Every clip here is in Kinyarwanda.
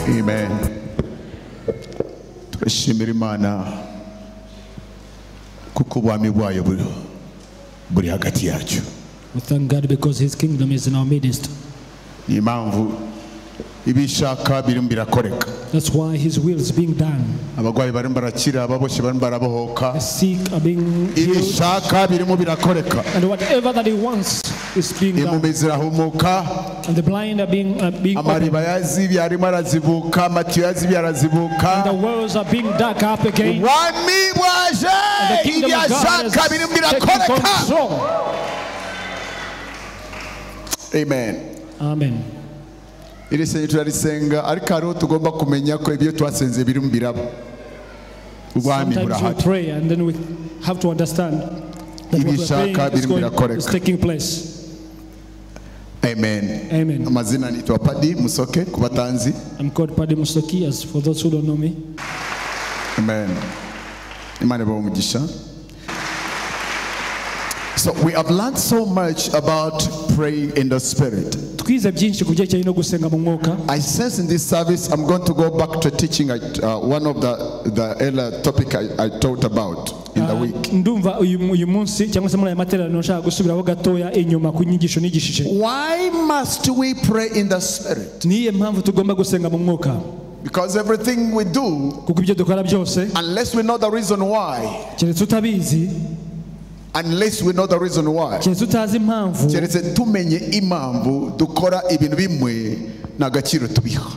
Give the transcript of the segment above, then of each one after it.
Amen. Turashimira Imana kuko ubwami bwayo buri hagati yacu. We thank God because His kingdom is in our midst. Ni impamvu ibishaka birimo birakoreka. That's why His will is being done. Abagwayi barimo barakira, ababoshye barimo barabohoka. The sick are being healed. Ibishaka birimo birakoreka. And whatever that He wants is being done. Impumyi zirahumuka. And the blind are being amariba opened. yazibi arimo arazibuka, amatiyo yazibi arazibuka. And the wells are being dug up again. Ubwami bwaje, And the kingdom of God is ibishaka birimo taking birakoreka. control. Amen. Amen. Iri senga turarisenga ariko hariho tugomba kumenya ko ibyo twasenze birimo biraba. Ubwami Sometimes we burahari. pray and then we have to understand that what we're praying is taking place. Amen. Amen. Amazina nitwa Padi Musoke kubatanzi. I'm called Paddy Musoki, as for those who don't know me. Amen. Imana ibahe umugisha. So we have learned so much about praying in the spirit. Twize byinshi ku byerekeye no gusenga mu mwuka. I sense in this service I'm going to go back to teaching one of the earlier topic I taught about in the week. Ndumva uyu munsi cyangwa se muri aya materaniro nshaka gusubiraho gatoya inyuma ku nyigisho nigishije. Why must we pray in the spirit? Niye mpamvu tugomba gusenga mu mwuka. Because everything we do, kuko ibyo dukora byose, unless we know the reason why, keretse utabizi, keretse utazi impamvu, keretse tumenye impamvu dukora ibintu bimwe n'agaciro tubiha.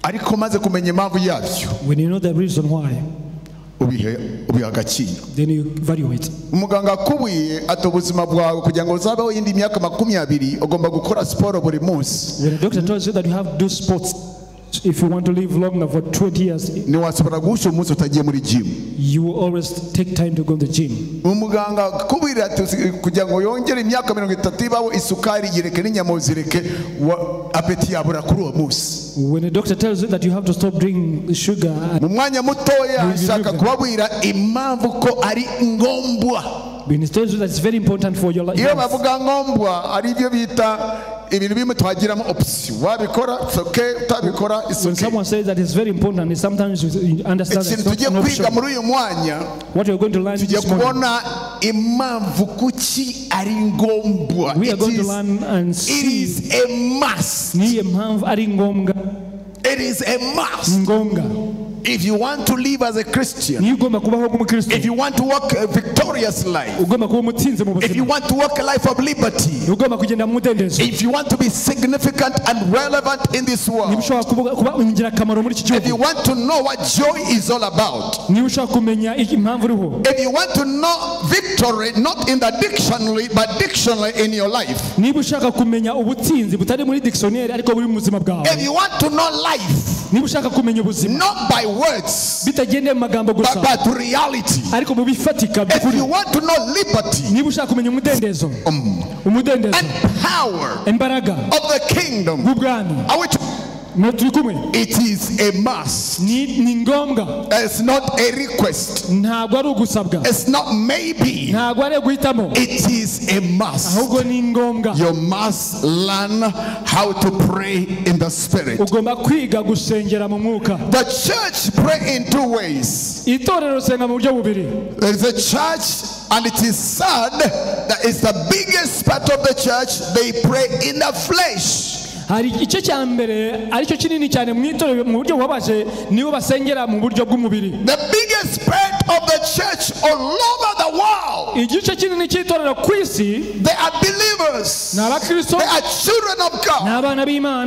Ariko maze kumenya impamvu yabyo, when you know the reason why, ubiha agaciro. then you value it. Umuganga akubuye ati ubuzima bwawe kugira ngo uzabeho yindi myaka 20 ugomba gukora siporo buri munsi. When the doctor tells you that you have to do sports if you want to live longer for 20 years, ni wasubira guhusha umunsi utagiye muri gym. You will always take time to go to the gym. Umuganga akubwira ati kugira ngo yongere imyaka 30 ibaho isukari yireke n'inyama zireke apeti yabura kuri uwo munsi. When the doctor tells you that you have to stop drinking sugar, mu mwanya mutoya ashaka kubabwira impamvu ko ari ngombwa. When he tells you that it's very important for your life. Iyo bavuga ngombwa ari byo bita ibintu bimwe twagiramo option. Wabikora it's okay, utabikora it's okay. When someone says that it's very important, and sometimes you understand that it's not an option. What you're going to learn this morning, we are going to learn and see. It is a must. It is a must. If you want to live as a Christian, if you want to walk a victorious life, if you want to walk a life of liberty, if you want to be significant and relevant in this world, if you want to know what joy is all about, if you want to know victory not in the dictionary but dictionary in your life, if you want to know life not by words but reality, if you want to know liberty and power of the kingdom, it is a must. It's not a request. It's not maybe. It is a must. You must learn how to pray in the spirit. The church pray in two ways. There is a church, and it is sad that it's the biggest part of the church. They pray in the flesh. The biggest part of the church all over the world, they are believers, they are children of God,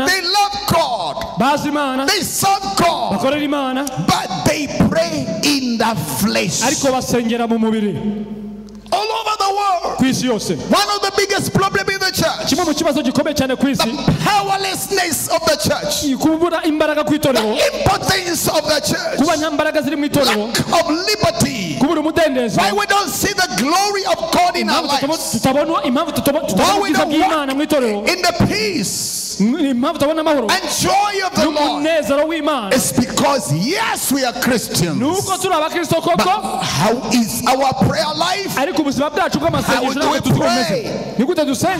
they love God, they serve God, but they pray in the flesh. All over the world, one of the biggest problems in the church, the powerlessness of the church, the impotence of the church, lack of liberty. Why we don't see the glory of God in our lives? Why we don't walk in the peace and joy of the Lord is because yes, we are Christians. But how is our prayer life? How do we pray?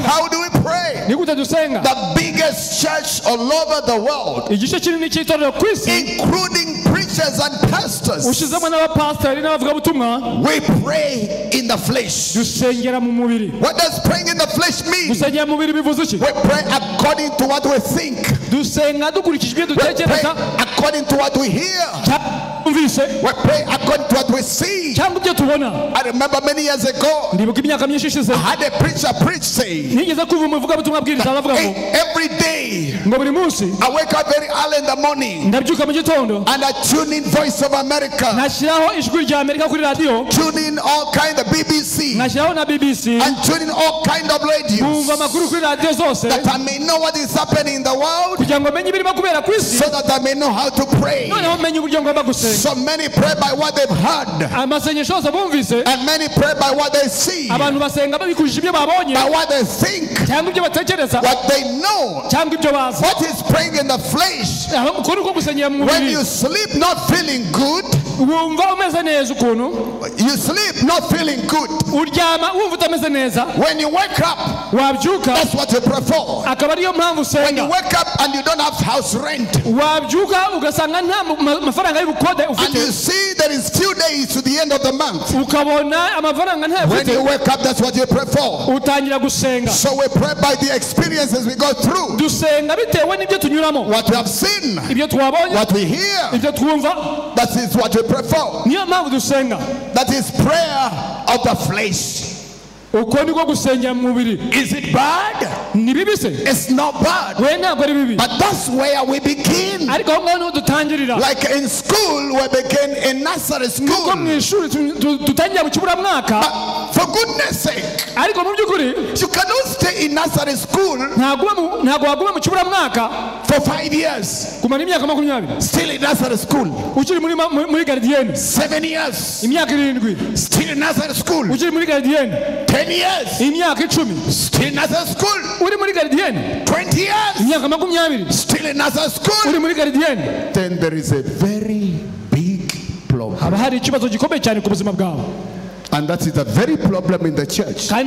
How do we pray? The biggest church all over the world, including preachers and pastors, we pray in the flesh. What does praying in the flesh mean? We pray according to what we think. We pray according to what we hear. We pray according to what we see. I remember many years ago, I had a preacher preach saying every day I wake up very early in the morning and I tune in Voice of America, tune in all kind of BBC, and tune in all kind of radios, that I may know what is happening in the world, so that I may know how to pray. So many pray by what they've heard, and many pray by what they see, by what they think, what they know. What is praying in the flesh? When you sleep not feeling good, you sleep not feeling good. When you wake up, that's what you pray for. When you wake up and you don't have house rent, and you see there is few days to the end of the month, when you wake up, that's what you pray for. So we pray by the experiences we go through, what we have seen, what we hear. That is what we pray for. That is prayer of the flesh. Is it bad? It's not bad. But that's where we begin. Like in school, we begin in nursery school. But for goodness sake, you cannot stay in nursery school for 5 years. Still in nursery school. 7 years. Still in nursery school. 10 years. Still in nursery school. 20 years. Still in nursery school. Then there is a very big problem. And that is a very problem in the church. We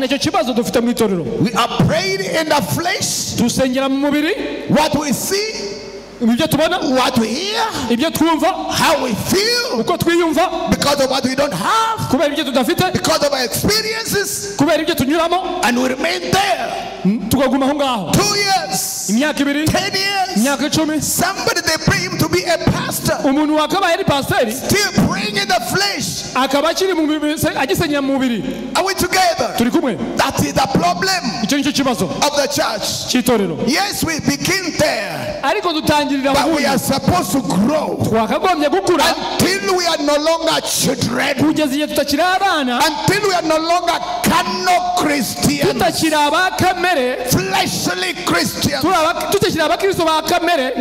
are praying in the flesh. What we see, what we hear, how we feel, because of what we don't have, because of our experiences, and we remain there. 2 years, 10 years. Somebody, they pray him to be a pastor, still praying in the flesh. Are we together? That is the problem of the church. Yes, we begin there, but we are supposed to grow until we are no longer children, until we are no longer carnal Christians, fleshly Christians,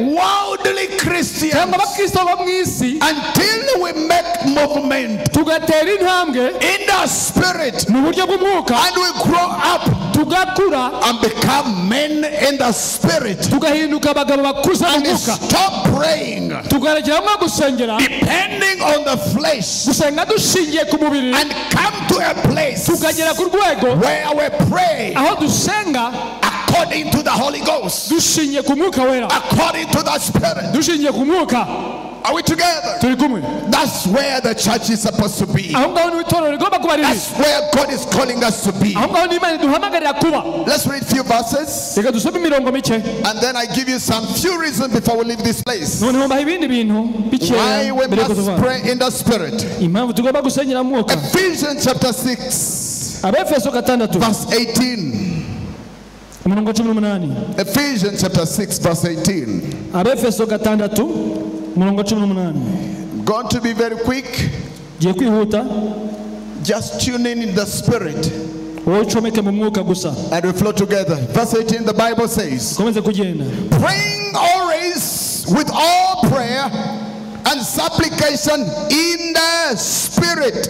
worldly Christians, until we make movement in the spirit, and we grow up and become men in the spirit, and stop praying depending on the flesh, and come to a place where we pray according to the Holy Ghost, according to the Spirit. Are we together? That's where the church is supposed to be. That's where God is calling us to be. Let's read a few verses, and then I give you some few reasons before we leave this place why we must pray in the Spirit. Ephesians chapter 6 verse 18. Ephesians chapter 6 verse 18. Going to be very quick. Just tune in the Spirit, and we flow together. Verse 18, the Bible says, praying always with all prayer and supplication in the Spirit,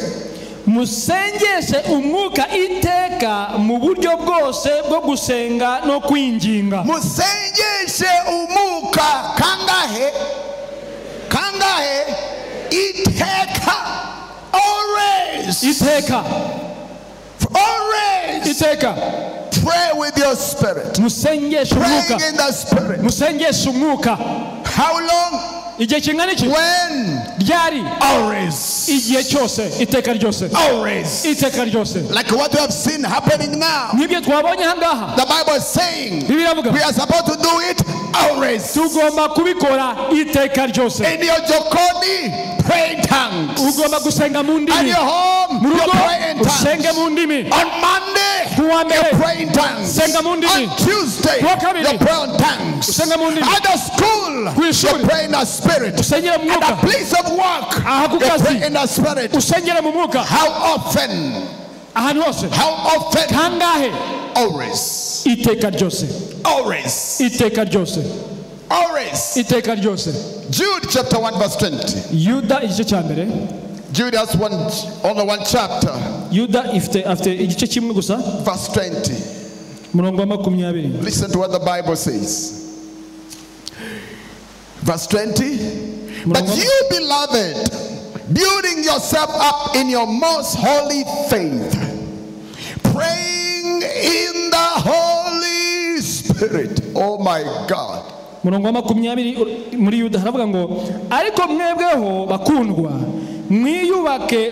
musengeshe umwuka iteka mu buryo bwose bwo gusenga no kwinginga. Musengeshe umwuka kangahe iteka, always iteka, always iteka. Pray with your spirit. Musengeshe umwuka. Praying in the spirit. Musengeshe umwuka. How long? Igihe kingana iki? When? Ryari? Always. Igihe cyose, iteka ryose. Always. Iteka ryose. Like what we have seen happening now. Nibyo twabonye hangaha. The Bible is saying we are supposed to do it always. Tugomba kubikora iteka ryose. In your jokoni, pray in tongues. Ugomba gusenga mu ndimi. At your home, you pray in tongues. Usenge mu ndimi. On Monday, you pray in tongues. Senga mu ndimi. On Tuesday, you pray in tongues. Usenga mu ndimi. At the school, you pray in the spirit. At the place of work, you pray in the spirit. How often? How often? Kangahe? Always. Iteka ryose. Always. Iteka ryose. Always. Iteka ryose. Jude chapter 1 verse 20. Yuda igice cya mbere. Jude has only one chapter. Yuda afite igice kimwe gusa. Verse 20. Murongo wa 20. Listen to what the Bible says. Verse 20. But you, beloved, building yourself up in your most holy faith, praying in the Holy Spirit. Oh my God. Murongo wa 20 muri Yuda haravuga ngo ariko mwebweho bakundwa mwiyubake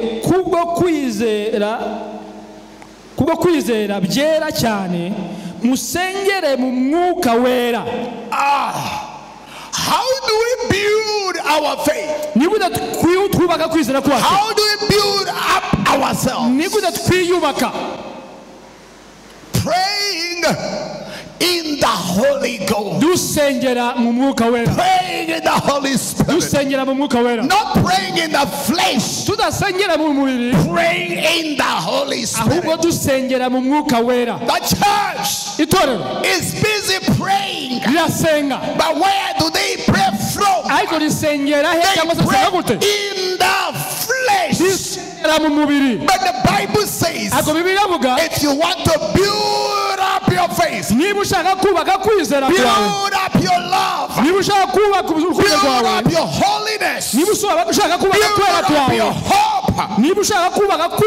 kubwo kwizera byera cyane musengere mu mwuka wera. How do we build our faith? How do we build up ourselves? Praying in the Holy Ghost. Praying in the Holy Spirit. Not praying in the flesh. Praying in the Holy Spirit. The church is busy praying. But where do they pray from? They pray in the flesh. But the Bible says if you want to build up your faith, build up your love, build up your holiness, build up your hope, build up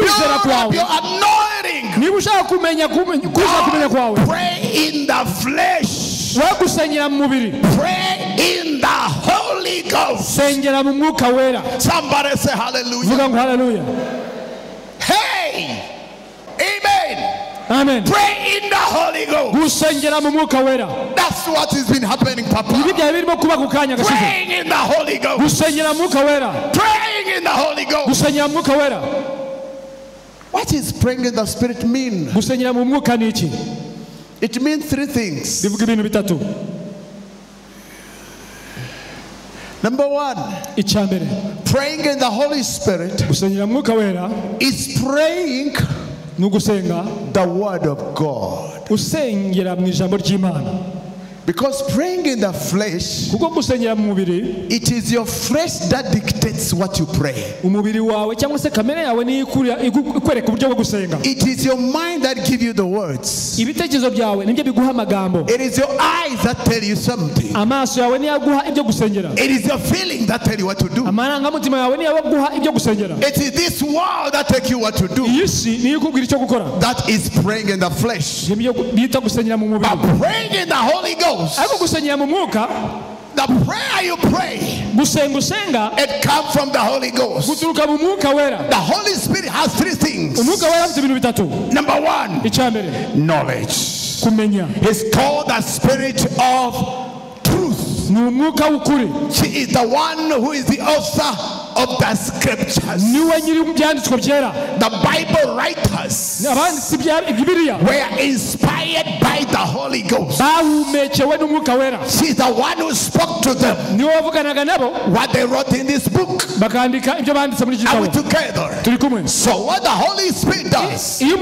your anointing, pray in the flesh. Pray in the Holy Ghost. Somebody say hallelujah. Hey, amen. Amen. Pray in the Holy Ghost. That's what has been happening, Papa. Praying in the Holy Ghost. Praying in the Holy Ghost. What does praying in the Spirit mean? It means three things. Number one, praying in the Holy Spirit is praying the Word of God. Because praying in the flesh, it is your flesh that dictates what you pray. It is your mind that gives you the words. It is your eyes that tell you something. It is your feeling that tell you what to do. It is this world that tells you what to do. That is praying in the flesh. But praying in the Holy Ghost, the prayer you pray, it comes from the Holy Ghost. The Holy Spirit has three things. Number one, knowledge. It's called the Spirit of truth. She is the one who is the author of the scriptures. The Bible writers were inspired by the Holy Ghost. She's the one who spoke to them. What they wrote in this book. Are we together? So what the Holy Spirit does, when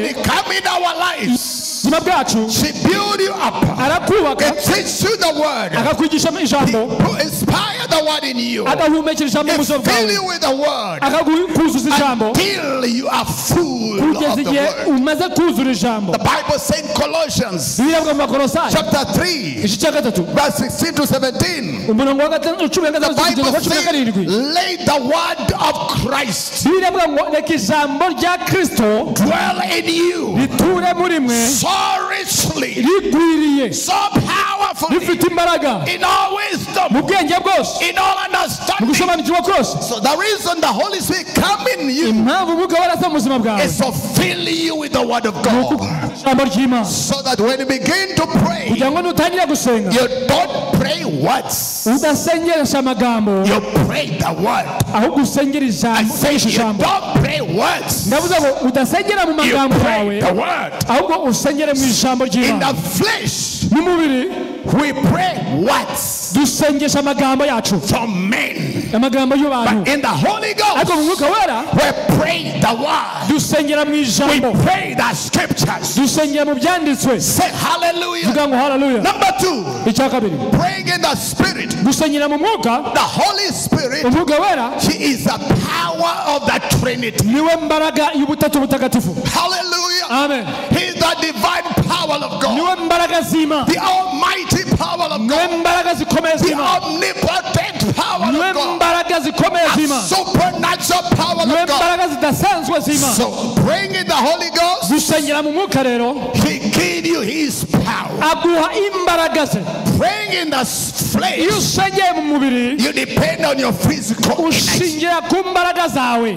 it comes in our lives, buzima bwacu She build you up. arakubaka And teach you the word. akakwigisha ijambo Inspire the word in you. agahumekera ijambo mu And buzima fill bwawe you with the word. akakuzuza ijambo Until you are full kugeza of the igihe word. umaze kuzura ijambo. The Bible says in Colossians Biblia mu Bakolosayi chapter 3 igice cya gatatu verse 16 to 17. umurongo wa cumi na The gatandatu kugeza Bible kwa cumi na says, karindwi. lay the word of Christ Biblia ivuga ngo reka ijambo rya Kristo dwell in you riture muri mwe so richly, rigwiriye so powerfully, rifite imbaraga in all wisdom, mu bwenge bwose in all mu understanding. gusobanukirwa kose. So the reason the Holy Spirit come in you impamvu umwuka waraza mu buzima bwawe is to fill you with the word of God, ijambo ry'Imana so that when you begin to pray, kugira ngo nutangira gusenga you don't pray words, udasengeresha amagambo you pray the word. ahubwo usengera I ijambo say ukoresha you ijambo. don't pray words, ndavuze ngo udasengera mu you magambo pray yawe the word. ahubwo usengere mu ijambo In ry'Imana. the flesh, mu mubiri we pray words dusengesha amagambo yacu from men, amagambo y'abantu, but in the Holy ariko mu Ghost, mwuka wera we pray the word. dusengera mu We ijambo, pray the scriptures. dusengera mu byanditswe. Say hallelujah. vuga ngo haleluya. Number 2, icya kabiri praying in the spirit. gusengera mu mwuka. The Holy Spirit, umwuka wera He is the power of the Trinity. niwe mbaraga y'ubutatu butagatifu. Hallelujah. amen. He is the divine power of God, niwe mbaraga z'Imana, the almighty power of niwe God, mbaraga zikomeye the z'Imana, omnipotent power niwe of God, mbaraga zikomeye the z'Imana, supernatural power niwe of God. mbaraga zidasanzwe z'Imana. So praying in the Holy Ghost, gusengera mu mwuka rero He give you His power. aguha imbaraga ze. Praying in the iyo flesh, usengeye mu mubiri you depend on your physical energy. ushingira ku mbaraga zawe,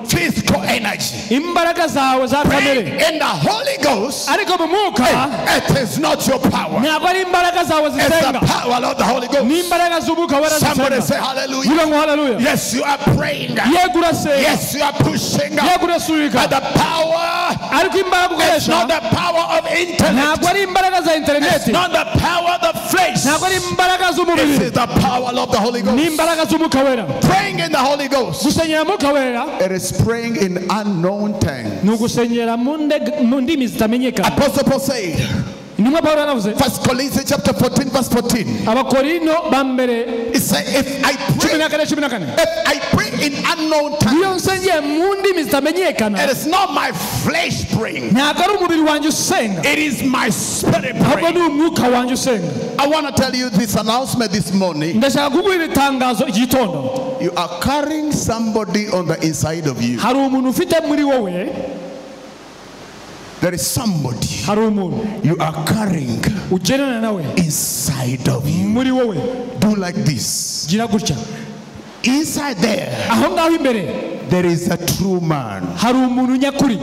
Physical energy. imbaraga zawe za Praying kamere. in the Holy Ghost, ariko mu mwuka it is not your power. ntabwo ari imbaraga zawe It's the zisenga, power of the Holy ni Ghost. imbaraga z'umwuka wera Somebody zisenga. say hallelujah. vuga ngo haleluya. Yes, you are praying. yego urasenga, Yes, you are pushing. yego urasurika, But the power ariko imbaraga is not ukoresha the power of ntabwo intellect. ari imbaraga za It's interineti, not the power of the flesh. ntabwo ari imbaraga This z'umubiri, is the power of the Holy ni Ghost. imbaraga z'umwuka wera. Praying in the Holy Ghost. gusengera mu mwuka wera It is praying in unknown tongues. ni ugusengera mu ndimi zitamenyekana. Apostle Paul said, intumwa Pawulo yaravuze, 1 Corinthians chapter 14 verse 14. abakorino ba mbere He said, if I pray, 14:14, if I pray in unknown tongues, iyo nsengeye mu ndimi zitamenyekana it is not my flesh praying. ntabwo ari umubiri wanjye usenga, It is my spirit ahubwo praying. ni umwuka wanjye usenga. I want to tell you this announcement this morning. ndashaka kuguha iri tangazo iki gitondo. You are carrying somebody on the inside of you. hari umuntu ufite muri wowe, There is somebody hari umuntu you are carrying ugendana nawe inside of you. muri wowe. Do like this. gira gutya, Inside there, aho ngaho imbere there is a true man. hari umuntu nyakuri.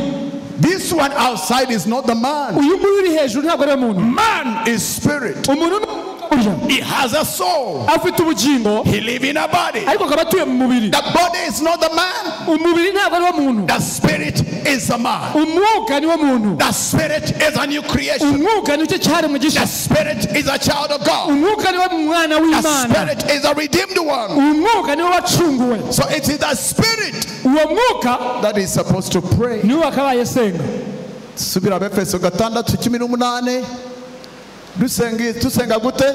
This one outside is not the man. uyu nguyu uri hejuru ntabwo ari we muntu. Man is spirit. umuntu ni umwuka burya, He has a soul. afite ubugingo He lives in a body. ariko akaba atuye mu mubiri. The body is not the man. umubiri ntabwo ari wo muntu, The spirit is the man. umwuka ni wo muntu. The spirit is a new creation. umwuka ni cyo cyaremwe The gishya. spirit is a child of God. umwuka ni wo mwana The w'Imana. spirit is a redeemed one. umwuka ni wo wacunguwe. So it is the spirit uwo mwuka that is supposed to pray. niwe wakabaye senga. Subira Abefeso 6:18. Dusenga gute?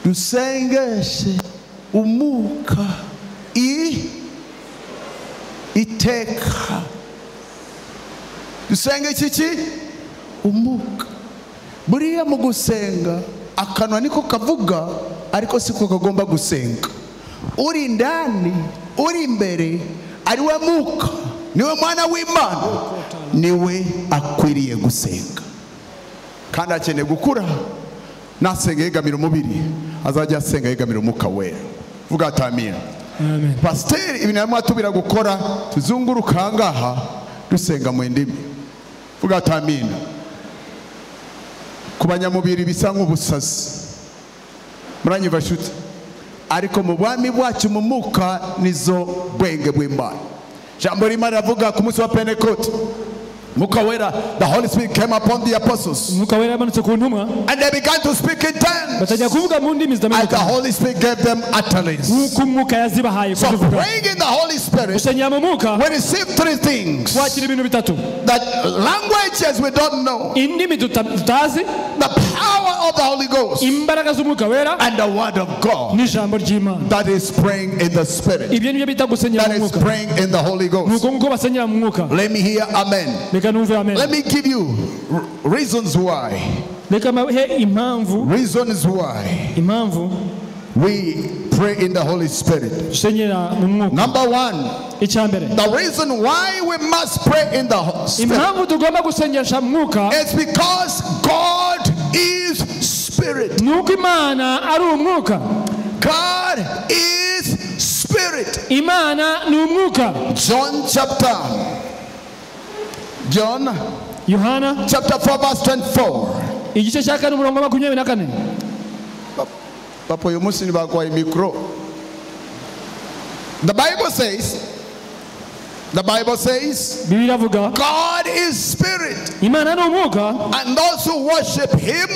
Dusengeshe umwuka iteka. Dusenge iki? Umwuka. Buriya mu gusenga akanwa niko kavuga, ariko siko kagomba gusenga. Uri ndani, uri imbere, ari we mwuka, niwe mwana w'Imana, niwe akwiriye gusenga. Kandi akeneye gukura. Nasenga yegamira umubiri, azajya asenga yegamira umwuka wera. Vuga ati amina. Amen. Pasiteri ibintu yarimo atubwira gukora, tuzunguruka ahangaha dusenga mu ndimi. Vuga ati amina. Ku banyamubiri bisa nk'ubusazi, muranyumva nshuti, ariko mu bwami bwacu mu mwuka nizo bwenge bw'Imana. Jambo rimwe riravuga ku munsi wa Pentekote, The Holy Spirit came upon the apostles. And they began to speak in tongues. As the Holy Spirit gave them utterance. So praying in the Holy Spirit, we receive three things. That languages we don't know. The power of the Holy Ghost. And the word of God. That is praying in the Spirit. That is praying in the Holy Ghost. Let me hear amen. Let me give you reasons why. Reasons why we pray in the Holy Spirit. Number one, the reason why we must pray in the Spirit is because God is Spirit. God is Spirit. John chapter 4 verse 24. The Bible says God is Spirit, and those who worship Him.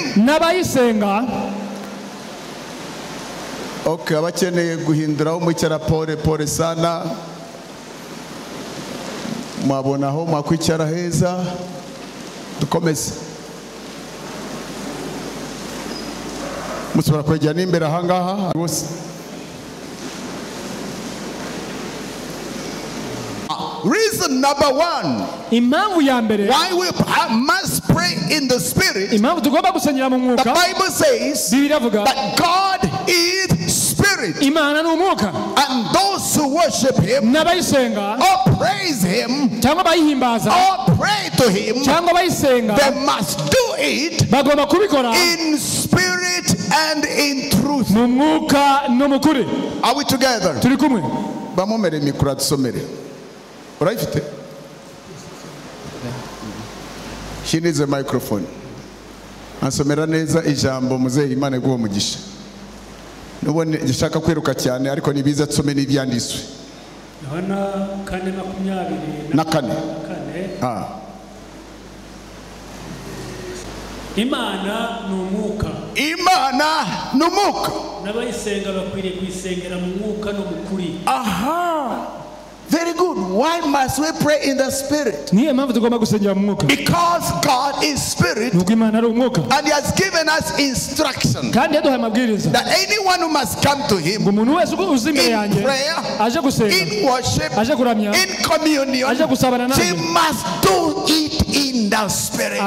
Okay, abakeneye guhinduraho mwicara pole sana. Mwabonaho mwakwicara heza. Dukomeze. Musubira kwegera imbere ahangaha bose. Reason number one why we must pray in the Spirit. The Bible says that God is Spirit, and those who worship Him or praise Him or pray to Him, they must do it in spirit and in truth. Are we together? Right? She needs a microphone. Ansomera neza ijambo muzehe Imana guho mugisha. Nubone gishaka kwiruka cyane ariko nibiza tsome n'ibyandiswe. Yohana 4:24. Imana n'umuka. Imana n'umuka. N'abayisenga bakwiriye kuyisengera mu mwuka no mu kuri. Aha. Very good. Why must we pray in the Spirit? Because God is Spirit, and He has given us instruction that anyone who must come to Him in prayer, in worship, in communion, he must do it in the Spirit.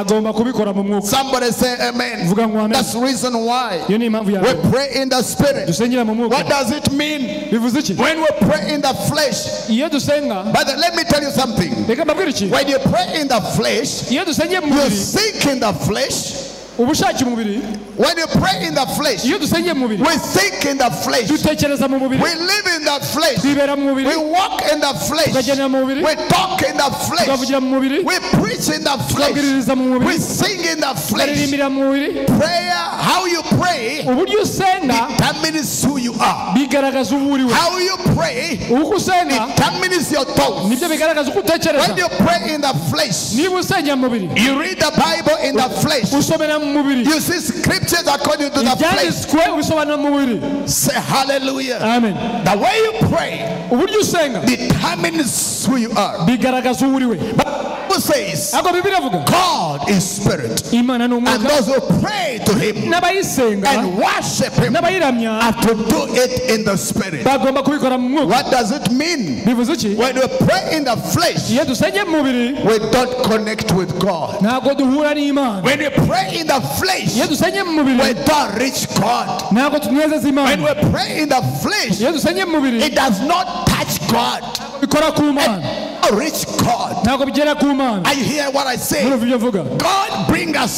Somebody say amen. That's the reason why we pray in the Spirit. What does it mean? When we pray in the flesh, but let me tell you something. When you pray in the flesh, you think in the flesh. When you pray in the flesh, we think in the flesh. We live in the flesh. We walk in the flesh. We talk in the flesh. We preach in the flesh. We sing in the flesh. Prayer, how you pray, determines who you are. How you pray determines your thoughts. When you pray in the flesh, you read the Bible in the flesh. You see scriptures according to the flesh. Say hallelujah. Amen. The way you pray determines who you are. But the Bible says God is Spirit, and those who pray to Him and worship Him have to do it in the Spirit. What does it mean? When we pray in the flesh, we don't connect with God. When we pray in the flesh, we don't reach God. When we pray in the flesh, it does not touch God. Reach God. Are you hear what I say? God bring us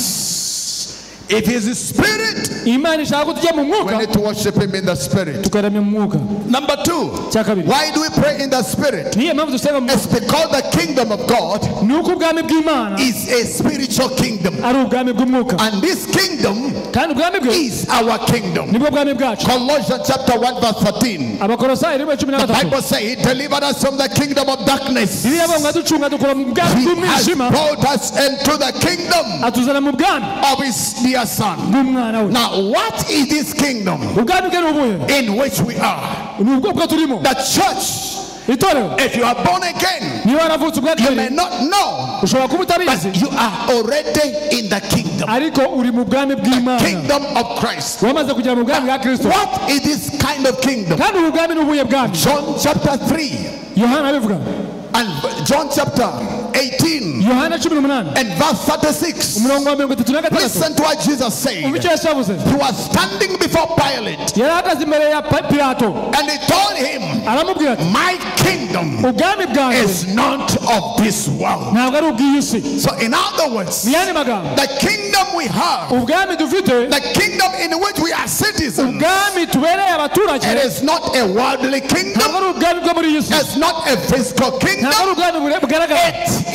If he is a spirit, Imana ishaka ko tujya mu mwuka, we need to worship him in the spirit. tukaramya mu mwuka. Number 2, why do we pray in the spirit? Niyo mpamvu dusenga mu It's because the kingdom of God nuko ubwami bw'Imana is a spiritual kingdom, ari ubwami bw'umwuka, and this kingdom kandi ubwami bwe is our kingdom. nibwo bwami bwacu. Colossians chapter 1 verse 13. Abakolosayi 1:13. The Bible says he delivered us from the kingdom of darkness. Bibiliya ivuga ngo aducunga dukura mu bwami He has bw'umwijima, brought us into the kingdom atuzana mu bwami of his dear son. bw'umwana we. Now, what is this kingdom Ubwami bwe ni ubuhe? in which we are? Ni ubwo bwo turimo. The church. Itorero, If you are born again, niba waravutse ubwa you may kabiri, not know, ushobora kuba but utabizi, you are already in the kingdom, ariko uri mu bwami bw'Imana, kingdom of Christ. wamaze kugera mu bwami bwa Kristo. What is this kind of kingdom? Kandi ubu bwami ni ubuhe bwami? John chapter 3 Yohana abivuga, and John chapter 18 Yohana 18 and verse 36. umurongo wa 36. Listen to what Jesus said. Umva icyo Yesu yavuze. He was standing before Pilate Yari ahagaze imbere ya Pilato, and he told him, aramubwira ati, my kingdom ubwami bwanjye is not of this world. ntabwo ari ubw'iyi si. So in other words, Mu yandi magambo, the kingdom we have, ubwami dufite, the kingdom in which we are citizens, ubwami tubereye abaturage, it is not a worldly kingdom. ntabwo ari ubwami bwo muri iyi si, It's not a physical ntabwo ari kingdom. ubwami bugaragara,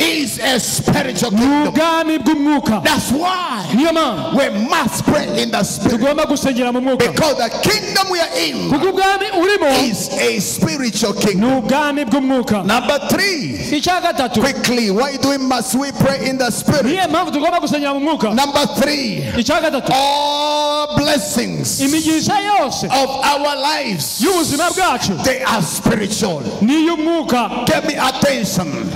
It is a spiritual ni kingdom. ubwami bw'umwuka. That's why Niyo mpamvu we must pray in the spirit, tugomba gusengera mu mwuka, because the kingdom we are in kuko ubwami urimo is a spiritual ni kingdom. ubwami bw'umwuka. Number 3, Icya gatatu, quickly, why must we pray in the spirit? niyo mpamvu tugomba gusengera mu mwuka. Number 3, Icya gatatu, all blessings imigisha yose of our lives, y'ubuzima bwacu they are spiritual. ni iy'umwuka. Give me attention.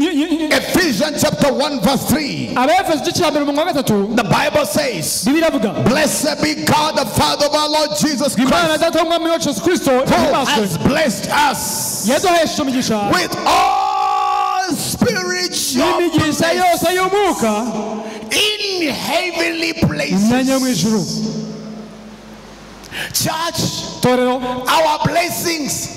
Ephesians chapter 1 verse 3. Abefeso igice cya mbere umurongo wa gatatu, The Bible says, Bibiliya ivuga, blessed be God the Father of our Lord Jesus Imana Christ, data w'umwami wacu Yesu Kristo who ihimazwe, has blessed us yaduhesheje imigisha with all spiritual n'imigisha yose y'umwuka in heavenly imyanya yo mu places. ijuru. Church, Torero, our blessings,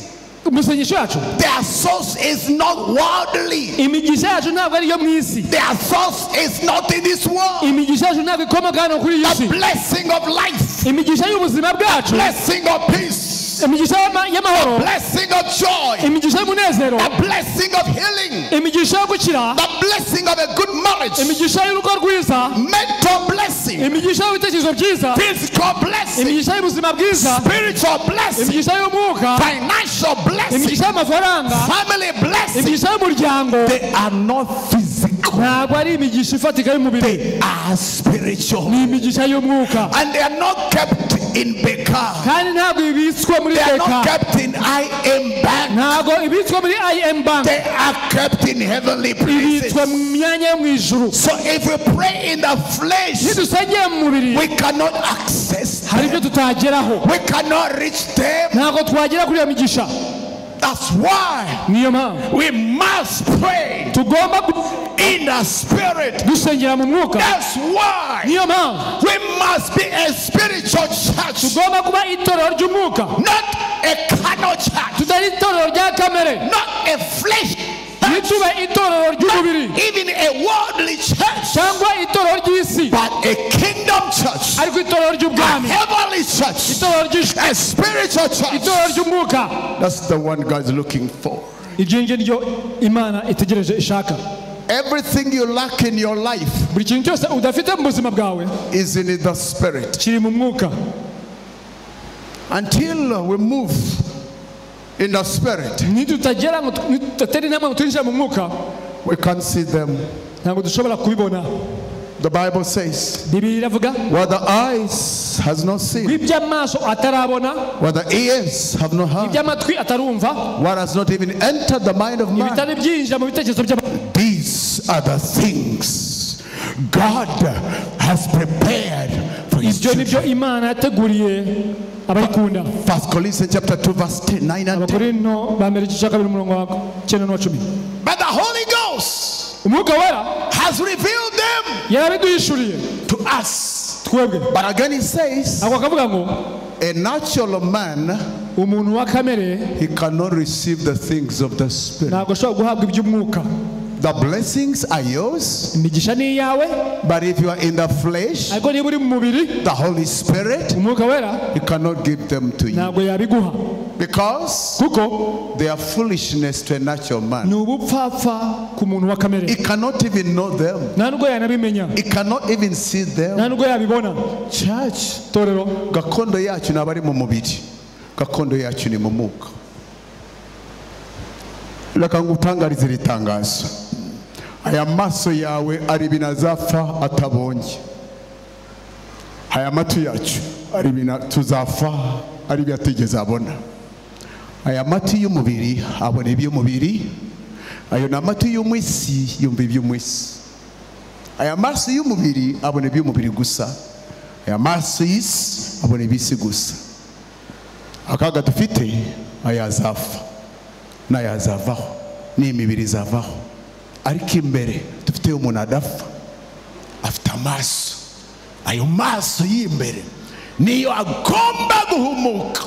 umusengesho yacu, their source is not worldly. imigisha yacu ntabwo ari iyo mu isi, Their source is not in this world. imigisha yacu ntabwo ikomoka hano kuri iyi The si, blessing of life, imigisha y'ubuzima bwacu, blessing of peace, imigisha y'amahoro, blessing of joy, imigisha y'umunezero, the blessing of healing, imigisha yo gukira, the blessing of a good marriage, imigisha y'urugo rwiza, mental blessing, imigisha y'ibitekerezo byiza, physical blessing, imigisha y'ubuzima bwiza, spiritual blessing, imigisha y'umwuka, financial blessing, imigisha y'amafaranga, family blessing. imigisha y'umuryango, They are not physical, ntabwo ari imigisha ifatika y'umubiri, they are spiritual, ni imigisha y'umwuka, and they are not kept in Beka. kandi ntabwo ibitswe muri They are not beka, kept in IM Bank. ntabwo ibitswe muri IM bank, They are kept in heavenly ibitswe places. mu myanya yo mu ijuru. So if we pray in the flesh, Nidusengera mu mubiri, we cannot access hari ibyo them. tutageraho, We cannot reach them. ntabwo twagera kuri iyo migisha. That's why Niyo mpamvu we must pray tugomba in the spirit. gusengera mu mwuka. That's why Niyo mpamvu we must be a spiritual church, tugomba kuba itorero ry'umwuka, not a carnal church, tutari itorero rya kamere, not a flesh church, ntitube itorero ry'umubiri not even a worldly church, cyangwa itorero ry'isi, but a kingdom church, ariko itorero a ry'ubwami, heavenly church, itorero ry'ijuru, a spiritual church. itorero ry'umwuka. That's the one God's looking for. Iryo ngiryo Imana itegereje ishaka. Everything you lack in your life Buri kintu cyose udafite mu buzima bwawe is in the spirit. kiri mu mwuka. Until we move in the spirit, Nitutagera ngo tutatera intambwe ngo twinjire mu mwuka, we can't see them. ntabwo dushobora kubibona. The Bible says, Bibiliya iravuga, what the eyes has not seen, iby'amaso atarabona, what the ears have not heard, iby'amatwi atarumva, what has not even entered the mind of man. ibitari byinjira mu bitekerezo by'abantu. These are the things God has prepared for His Ibyo nibyo children. Imana yateguriye abayikunda. 1 Corinthians chapter 2 verse 10, 9 and 10. Abakorinto ba mbere igice cya kabiri umurongo wa 9 n'uwa 10. But the Holy Ghost Umwuka wera has revealed them yarabiduhishuriye to us. twebwe. But again he says, Ako akavuga ngo a natural man, umuntu wa kamere he cannot receive the things of the Spirit. ntabwo ashobora guhabwa iby'umwuka. The blessings are yours. imigisha ni iyawe. But if you are in the flesh, ariko niba uri mu mubiri, the Holy Spirit, umwuka wera, He cannot give them to you. ntabwo yabiguha. Because kuko they are foolishness to a natural man. ni ubupfapfa ku muntu wa kamere. He cannot even know them. nta nubwo yanabimenya. He cannot even see them. nta nubwo yabibona. Church, torero, gakondo yacu nabari mu mubiri. Gakondo yacu ni mu mwuka. Reka ngutangarize ritangazo. Aya maso yawe ari binazapfa atabonye. Aya matu yacu ari bina tuzafa ari byategeze abona. Aya matu y'umubiri abona iby'umubiri. Ayo na matu y'umwisi yumva iby'umwisi. Aya maso y'umubiri abona iby'umubiri gusa. Aya maso y'isi abona iby'isi gusa. Akaga dufite ayazafa n'ayazavaho n'imibiri zavaho. Ariko imbere dufite umuntu adafa, afite amaso. Ayo maso y'imbere niyo agomba guhumuka,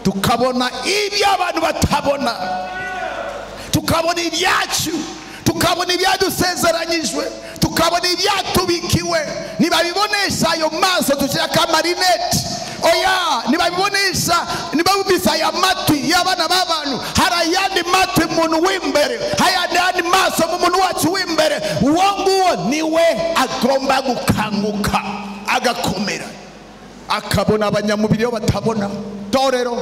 tukabona ibyo abantu batabona, tukabona ibyacu, tukabona ibyadusezeranyijwe, tukabona ibyatubikiwe. Nibabibonesha ayo maso tushaka amarinete. Oya, nibabibonesha, nibabisa aya matwi y'abana b'abantu. Hari ayandi matwi umuntu w'imbere, ayandi maso mu muntu wacu w'imbere. Uwo nguwo niwe agomba gukanguka, agakomera, akabona abanyamubiri batabona. Torero,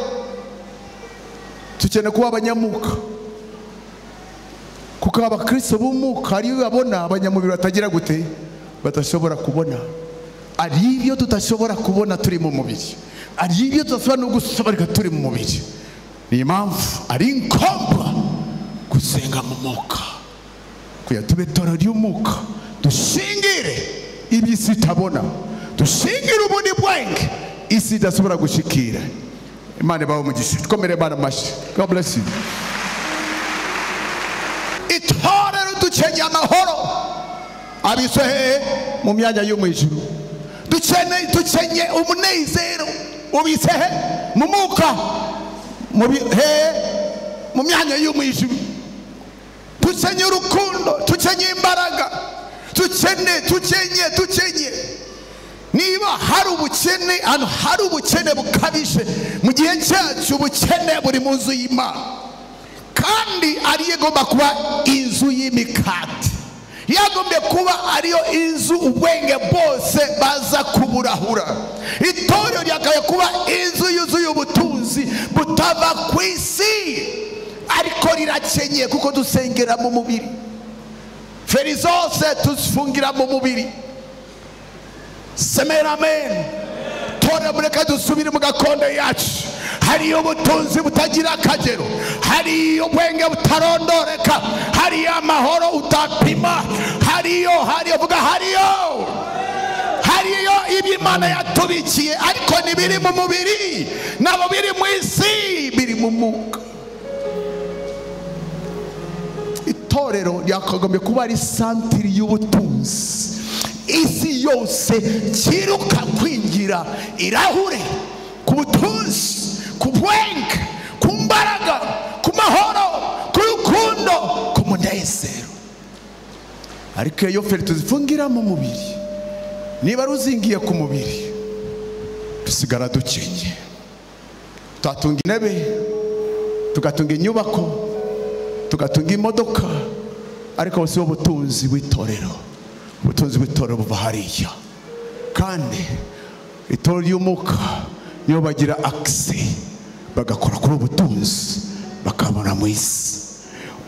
tukene kuba abanyamuka, kuko abakristo b'umwuka ariyo babona, abanyamubiri batagira gute, batashobora kubona. Ari ibyo tutashobora kubona turi mu mubiri, ari ibyo tudashobora no gusobanura turi mu mubiri. Ni impamvu ari ngombwa gusenga mu mwuka, kuya tube torero ry'umwuka, dushingire iby'isi itabona, dushingire ubundi bwenge isi idashobora gushikira. Imana ibahe umugisha. Twomere Imana amashyi. God bless you. Itorero dukenye amahoro abiswe mu myanya yo mu ijuru. Dukenye umunezero ubise mu mwuka, mu myanya yo mu ijuru. Dukenye urukundo, dukenye imbaraga, dukenye. Niba hari ubukene, hano hari ubukene bukabije mu gihe cyacu, ubukene buri mu nzu y'Imana, kandi ariyo igomba kuba inzu y'imikati, yagombye kuba ariyo inzu ubwenge bwose baza kuburahura. Itorero ryakaye kuba inzu yuzuye ubutunzi butava ku isi, ariko rirakenye kuko dusengera mu mubiri. Feri zose tuzifungira mu mubiri. Semera amen. Torero, mureka dusubire mu gakondo yacu. Hariyo ubutunzi butagira akagero, hariyo ubwenge butarondoreka, hariyo amahoro utapima, hariyo vuga hariyo ibyo Imana yatubikiye, ariko ntibiri mu mubiri, nabo biri mu isi, biri mu mwuka. Itorero ryakagombye kuba ari santiri y'ubutunzi. Isi yose kiruka kwingira irahure ku butunzi, ku bwenge, ku mbaraga, ku mahoro, ku rukundo, ku munezero. Ariko iyo feri tuzifungira mu mubiri, niba ruzingiye ku mubiri, dusigara dukenye. Twatunga intebe, tugatunga inyubako, tugatunga imodoka, ariko si ubutunzi bw'itorero. Ubutunzi bw'itorero buva hariya, kandi itorero ry'umwuka niyo bagira akise, bagakora kuri ubutunzi, bakabona mu isi.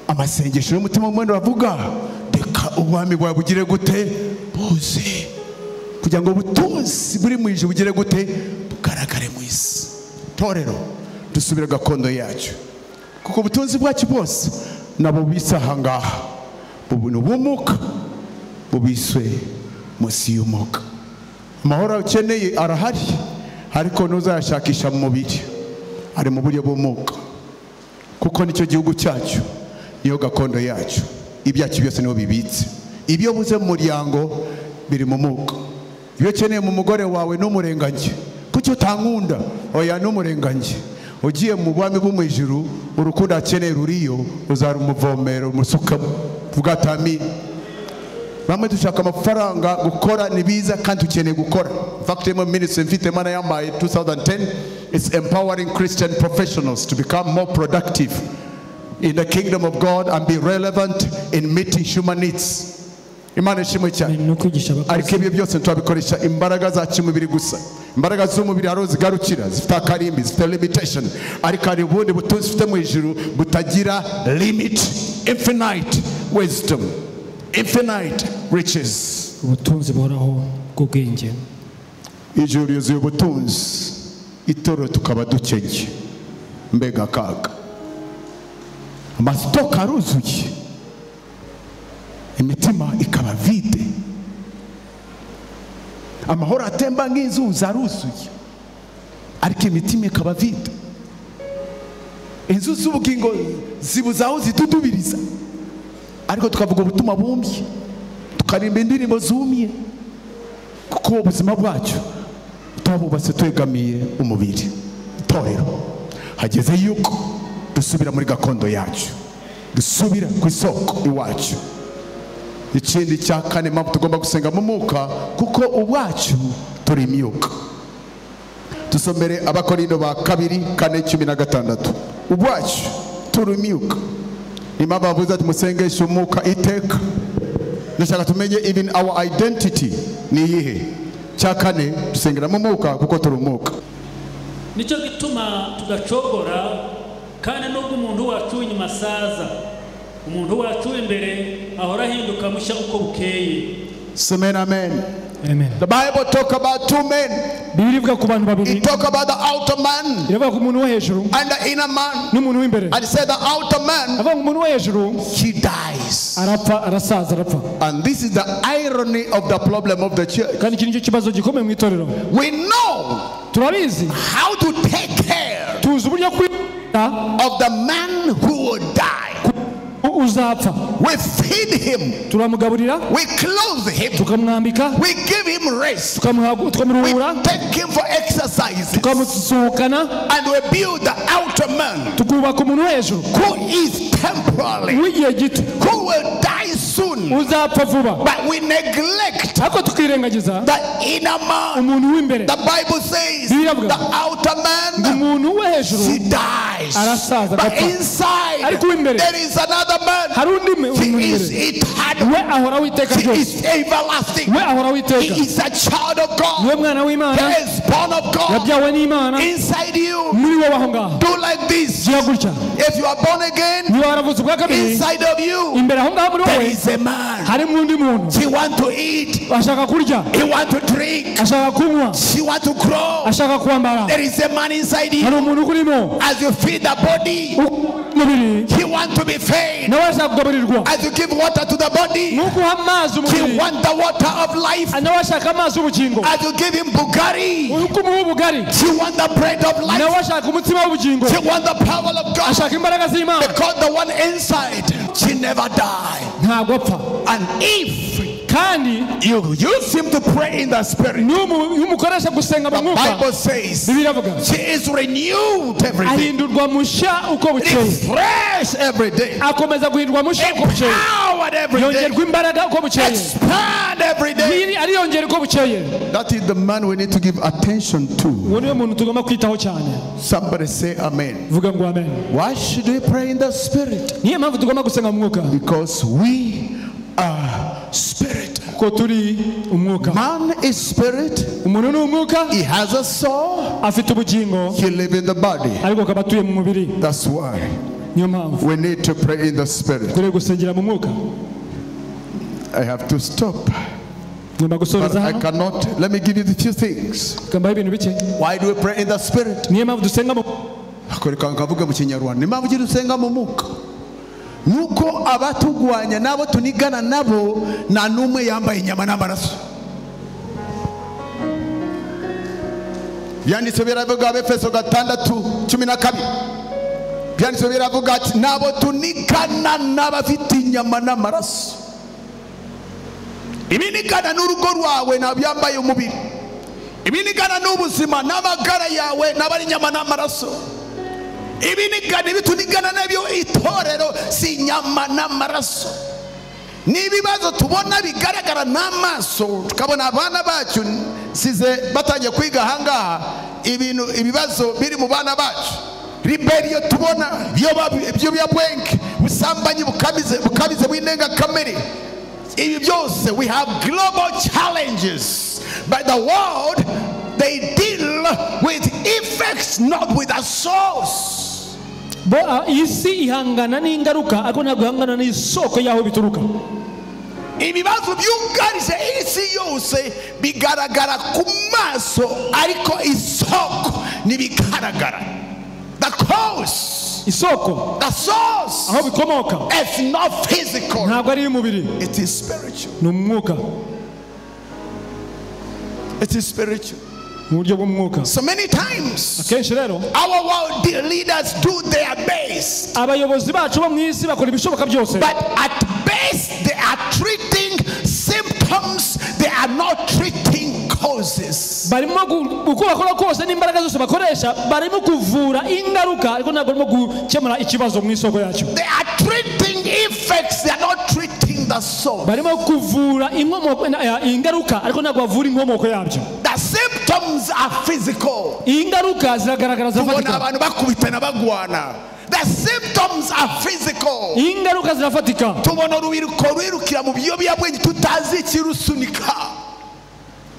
Amasengesho y'umutima w'umuntu bavuga, reka ubwami bwawe bugire gute, buze, kugira ngo ubutunzi buri mu ijuru bugire gute, bugaragare mu isi. Torero, dusubire gakondo yacu, kuko ubutunzi bwacu bwose nabo bisa ahangaha, ubuntu bw'umwuka bubiswe munsi y'umwuka. Amahoro ukeneye arahari, ariko ntuzayashakisha mu mubiri, ari mu buryo bw'umwuka, kuko nicyo gihugu cyacu, niyo gakondo yacu. Ibyacu byose niho bibitse. Ibyo buze mu muryango biri mu mwuka. Iyo ukeneye mu mugore wawe n'umurenganye, kuki utankunda, oya n'umurenganye, ugiye mu bwami bwo mu ijuru urukundo akeneye ruriyo uzarumuvomera umusuka vuga ati amin. Bamwe dushaka amafaranga gukora nibiza kandi ukeneye gukora. In fact, my ministry mfite mana yambaye 2010 is empowering Christian professionals to become more productive in the kingdom of God and be relevant in meeting human needs. Imana ishimwe cyane. Ariko ibyo byose twabikoresha imbaraga zacu mubiri gusa. Imbaraga z'umubiri haro zigarukira zifite akarimbi zifite limitation. Ariko hari ubundi butunzi zifite mu ijuru butagira limit, infinite wisdom, infinite riches. Ubutunzi boraho bw'ubwenge. Ijuru yuzuye ubutunzi, itoro tukaba dukenye. Mbega kaga. Amasitoka aruzuye, imitima ikaba vide, amahoro atemba nk'inzuzi aruzuye, ariko imitima ikaba vide. Inzuzi z'ubugingo zibuza aho zitudubiriza, ariko tukavuga ubutumwa bumbye, tukarimba indirimbo zumye, kuko ubuzima bwacu twabubatse twegamiye umubiri. Itorero hageze yuko dusubira muri gakondo yacu, dusubira ku isoko iwacu. Ikindi cya kane mpamvu tugomba gusenga mu mwuka, kuko ubwacu turi imyuka. Dusomere Abakorindo ba 2:4-16. Ubwacu turi imyuka. Impamvu bavuze ati musengeshe umwuka iteka. Ndashaka tumenye even our identity ni iyihe. Cya kane dusengera mu mwuka kuko turi umwuka. Nicyo gituma tudacogora, kandi nubwo umuntu wacu inyuma saza, umuntu wacu imbere ahora hinduka mushya uko bukeye. Amen, amen. Amen. The Bible talk about two men. It talk about the outer man and the inner man. And it said the outer man, he dies. And this is the irony of the problem of the church. We know how to take care of the man who will die. We feed him, we clothe him, we give him rest, we take him for exercises, and we build the outer man who is temporary, who will die soon. But we neglect the inner man. The Bible says the outer man, he dies, but inside there is another man. He is eternal. He is everlasting. He is a child of God. He is born of God. Inside you, do like this. If you are born again, inside of you, there is a man. He wants to eat. He wants to drink. He wants to grow. There is a man inside you. As you feed the body, he wants to be fed. As you give water to the body, he wants the water of life. As you give him Bugari, he wants the bread of life. He wants the power of God. Because the one inside, she never died. And if you use him to pray in the spirit, the Bible says she is renewed every day, refreshed every day, empowered every day, expand every day. That is the man we need to give attention to. Somebody say amen. Why should we pray in the spirit? Because we are spirit. Man is spirit. He has a soul. He lives in the body. That's why we need to pray in the spirit. I have to stop. But I cannot. Let me give you a few things. Why do we pray in the spirit? Nuko abatugwanya nabo tunigana nabo na numwe yambaye inyama n'amaraso. Byanditse biravuga Efeso 6:12. Byanditse biravuga ati nabo tunigana n'abafite inyama n'amaraso. Iminigana n'urugo rwawe nabyambaye umubiri. Iminigana n'ubuzima n'amagara yawe n'abari inyama n'amaraso. ibinigana bitunigana nabyo itorero si nyama n'amaraso. N'ibibazo tubona bigaragara n'amaso, tukabona abana bacu size batangiye kwiga ahangaha ibibazo biri mu bana bacu. Rebellion tubona byo byabwenke, busambanyi bukabize bw'indenga kamere. Ibi byose, we have global challenges, but the world, they deal with effects, not with the source. Bo isi ihangana n'ingaruka ariko ntabwo ihangana n'isoko yaho bituruka. Ibibazo byugarije isi yose bigaragara ku maso ariko isoko nibigaragara. The cause, isoko, the source, aho bikomoka, it's not physical, ntabwo ari umubiri, it is spiritual. N'umwuka. It is spiritual. So many times our world leaders do their best, but at best they are treating symptoms, they are not treating causes. They are treating effects, they are not treating the source. The symptoms are physical. The symptoms are physical.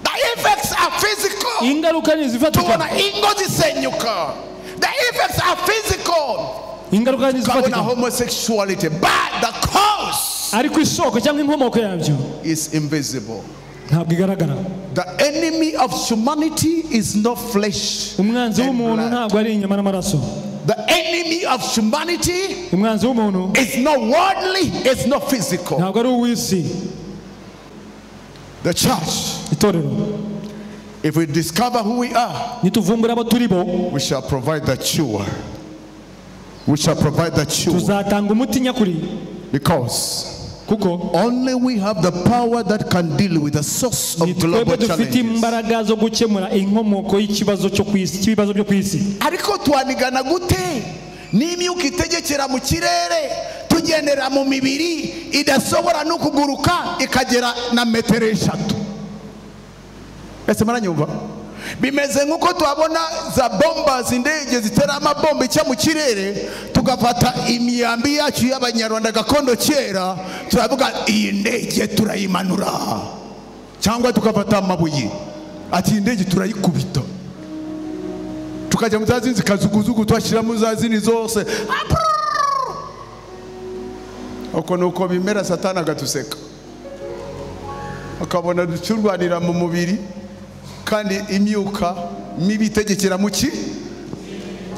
The effects are physical. The effects are physical. Homosexuality, but the cause is invisible. The enemy of humanity is not flesh and blood. The enemy of humanity is not worldly, it's not physical. The church, if we discover who we are, we shall provide the cure. We shall provide the cure. Because only we have the power that can deal with the source of global challenges. Ariko twanigana gute n'imyuka itegekera mu kirere tugendera mu mibiri idasobora no kuguruka ikagera na metero 3. Ese maranyumva bimeze nkuko twabona za bombas, indege zitera amabombe cya mu kirere, tugafata imyambi yacu y'abanyarwanda gakondo kera turavuga iyi ndege turayimanura, cyangwa tukafata amabuye ati indege turayikubita, tukajya mu zazinzi kazuguzugu twashira mu zazini zose. Uko nuko bimera Satani agatuseka akabona ducurwanira mu mubiri, kandi imyuka mibi itegekera mu ki,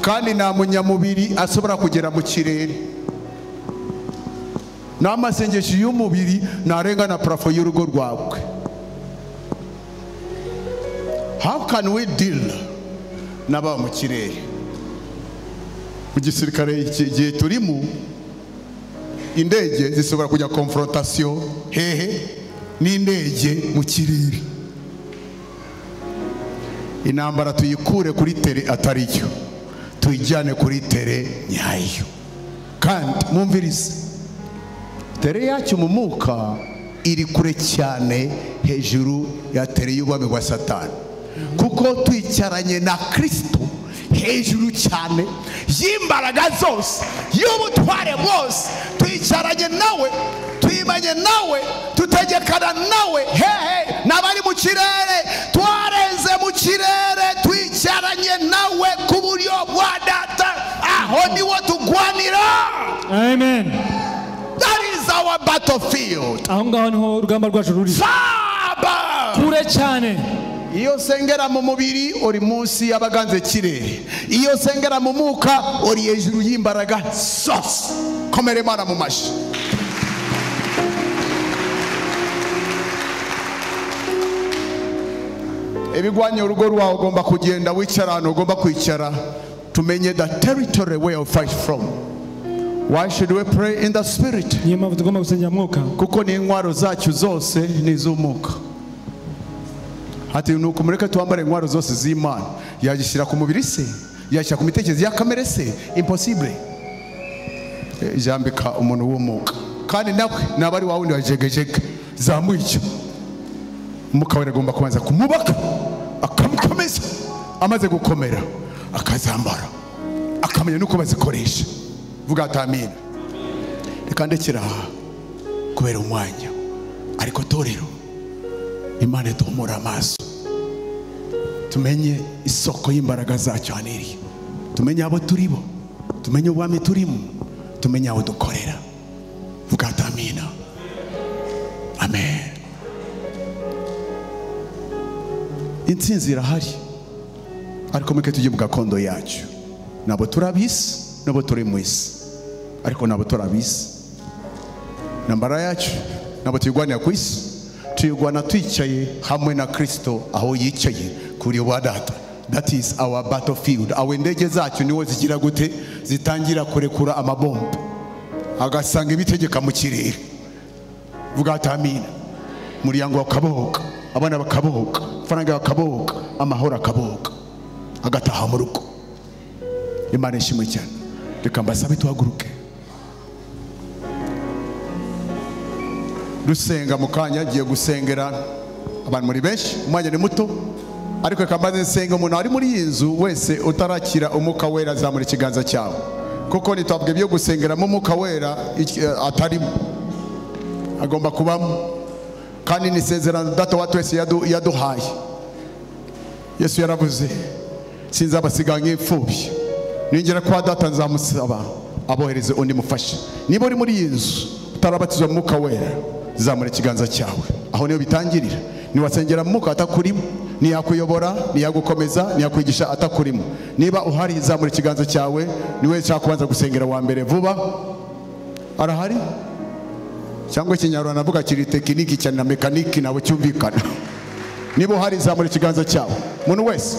kandi nta munyamubiri asobora kugera mu kirere. N'amasengesho y'umubiri narenga na parafo y'urugo rwawe. How can we deal n'aba mu kirere? Mu gisirikare igihe turimo, indege zisobora kujya confrontation hehe n'indege mu kirere. Inambara tuyikure kuri tere atariyo, tuyijyane kuri tere nyayo. Kandi mumvirize, tere yacu mu mwuka iri kure cyane hejuru ya tere y'ubwami bwa Satani, kuko twicaranye na Kristo hejuru cyane y'imbaraga zose y'ubutware bwose. Twicaranye nawe, twimanye nawe, tutegekana nawe hehe n'abari mu kirere, twarenze mu kirere, twicaranye nawe ku buryo bwa Data. Aho niwo tugwanira. Amen. That is our battlefield. Aho ngaho niho urugamba rwacu ruri. Saba kure cyane. Iyo sengera mu mubiri uri munsi y'abaganze kirere, iyo sengera mu mwuka uri hejuru y'imbaraga zose. Komere Imana mu mashi. Ebigwanye urugo rwawe ugomba kugenda wicarana, ugomba kwicara tumenye the territory where you fight from. Why should we pray in the spirit? Kuko ni intwaro zacu zose ni z'umwuka. Hati nuko mureke tuambare intwaro zose z'Imana, yagishyira ku mubiri se yashya ku mitekerereze ya kamere se impossible. Jambika umuntu w'umuka kandi nawe nabari wawe ndi wajegejege zamwica umuka wera agomba kubanza kumubaka akamukomeza amaze gukomera akazambara akamenya nuko bazikoresha. Vuga ati amina. Reka ndekera kubera umwanya ariko torero Imana iduhumura amaso tumenye isoko y'imbaraga zacu aniri, tumenye abo turibo, tumenye ubwami turimo, tumenye aho dukorera. Vuga ati amina. Amen. Intsinzi irahari ariko muke tujye mu gakondo yacu. Nabo turabisi nabo turi mu isi ariko nabo turabisi nambara yacu nabo tuyigwanira ku isi, tuyigwana twicaye hamwe na Kristo aho yicaye kuri wa data. That is our battlefield. Aho indege zacu niwo zigira gute zitangira kurekura amabombe agasanga ibitegeka mu kirere. Vuga ati amina. Muryango wakaboka, abana bakaboka, faranga bakaboka, amahoro akaboka, agataha mu rugo. Imana ishimwe cyane. Reka mbasabe tuhaguruke dusenga mu kanya. Giye gusengera abantu muri benshi, umwanya ni muto ariko reka mbaze nsenga umuntu ari muri iyi nzu wese utarakira umwuka wera zamura ikiganza cyawe, kuko nitwabwe byo gusengera mu mwuka wera atarimo agomba kubamo kandi ni sezerano data wa twese yaduhaye. Yesu yaravuze sinzabasiga nk'imfubyi, ningera kwa data nzamusaba abohereze undi mufasha. Niba uri muri iyi nzu utarabatizwa mu mwuka wera zamura ikiganza cyawe, aho niyo bitangirira. Niwasengera mu mwuka atakurimo, niyakuyobora, niyagukomeza, niyakwigisha atakurimo. Niba uhari zamura ikiganza cyawe, niwe nshaka kubanza gusengera wa mbere vuba. Arahari cyangwa ikinyarwanda navuga kiri tekiniki cyane na mekaniki nabo cyumvikana. Niba uhari zamura ikiganza cyawe umuntu wese.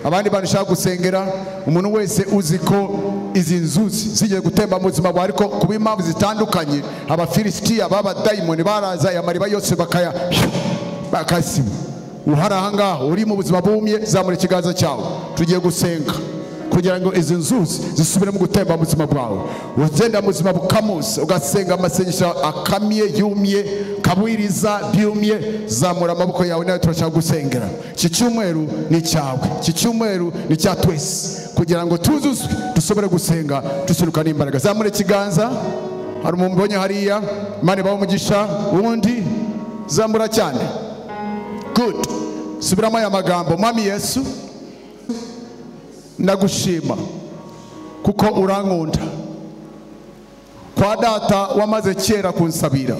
Abandi bantu shaka gusengera, umuntu wese uzi ko izi nzuzi zigiye gutemba mu buzima bwawe ariko kuba impamvu zitandukanye, abafilisitiya b'abadayimoni baraza amariba yose bakasiba. Uhari ahangaha uri mu buzima bumye zamura ikiganza cyawe, tugiye gusenga kugira ngo izi nzuzi zisubire mu gutemba mu buzima bwawe. Ugenda mu buzima bukamusa ugasenga amasengesho akamye yumye kabwiriza byumye, zamura amaboko yawe nawe turashaka gusengera. Iki cyumweru ni cyawe, iki cyumweru ni cya twese kugira ngo tuzuzwe dusobore gusenga dusuruka n'imbaraga. Zamura ikiganza. Hari umuntu mbonye hariya, Imana ibahe umugisha. Ubundi zamura cyane. Good. Subiramo aya magambo. Mwami Yesu, ndagushima kuko urankunda. Kwa data wamaze kera kunsabira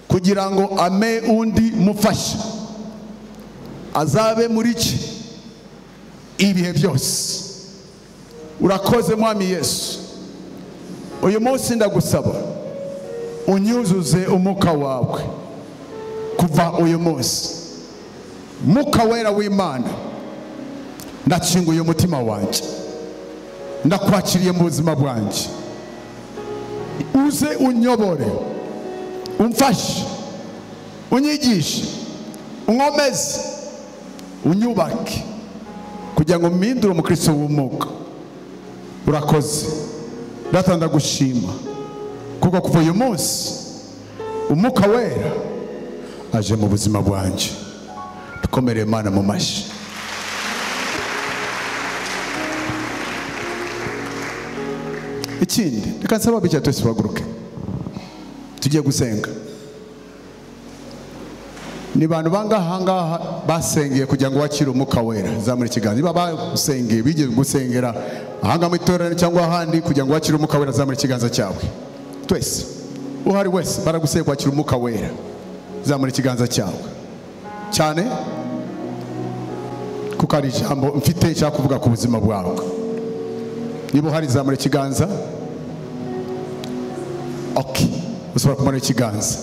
kugira ngo ame undi mufasha azabe muri ki ibihe byose. Urakoze Mwami Yesu. Uyu munsi ndagusaba unyuzuze umwuka wawe kuva uyu munsi. Mwuka wera w'Imana, ndakinguye umutima wanjye, ndakwakiriye mu buzima bwanjye. Uze unyobore, umfashe, unyigishe, unkomeze, unyubake kugira ngo mpindure umukristo w'umwuka. Urakoze data, ndagushima kuko kuva uyu munsi umwuka wera aje mu buzima bwanjye. Dukomere Imana mu mashyi. Ikindi reka nsaba bijya twese baguruke tugiye gusenga. Ni bantu bangaha basengeye kugira ngo wakire umwuka wera. Zamura ikiganza. Niba basengeye bigiye gusengera ahanga mu itorero cyangwa ahandi kugira ngo wakire umwuka wera, zamura ikiganza cyawe. Twese uhari wese baraguseye kwakira umwuka wera, zamura ikiganza cyawe cyane kuko ari ijambo mfite nshaka kuvuga ku buzima bwawe. Niba uhari zamura ikiganza. Okay, ushobora kumara ikiganza.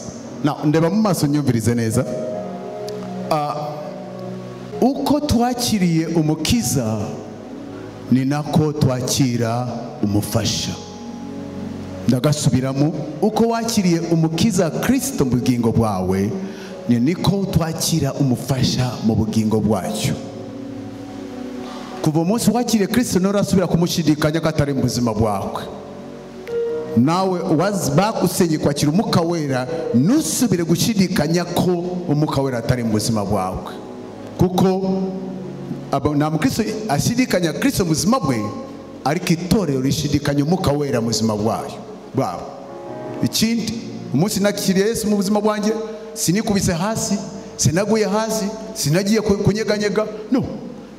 Ndeba mu maso nyumvirize neza. Uko twakiriye umukiza ni nako twakira umufasha. Ndagasubiramo, uko wakiriye umukiza Kristo mu bugingo bwawe ni niko twakira umufasha mu bugingo bwacu. kuva umunsi wakiriye Kristo nturasubira kumushidikanya ko atari mu buzima bwawe. Nawe bagusenye kwakira umwuka wera, ntusubire gushidikanya ko umwuka wera atari mu buzima bwawe, kuko nta mukristo ashidikanya Kristo mu buzima bwe, ariko itorero rishidikanya umwuka wera mu buzima bwabo. Ikindi, umunsi nakiriye Yesu mu buzima bwanjye, sinikubise hasi, sinaguye hasi, sinagiye kunyeganyega, no.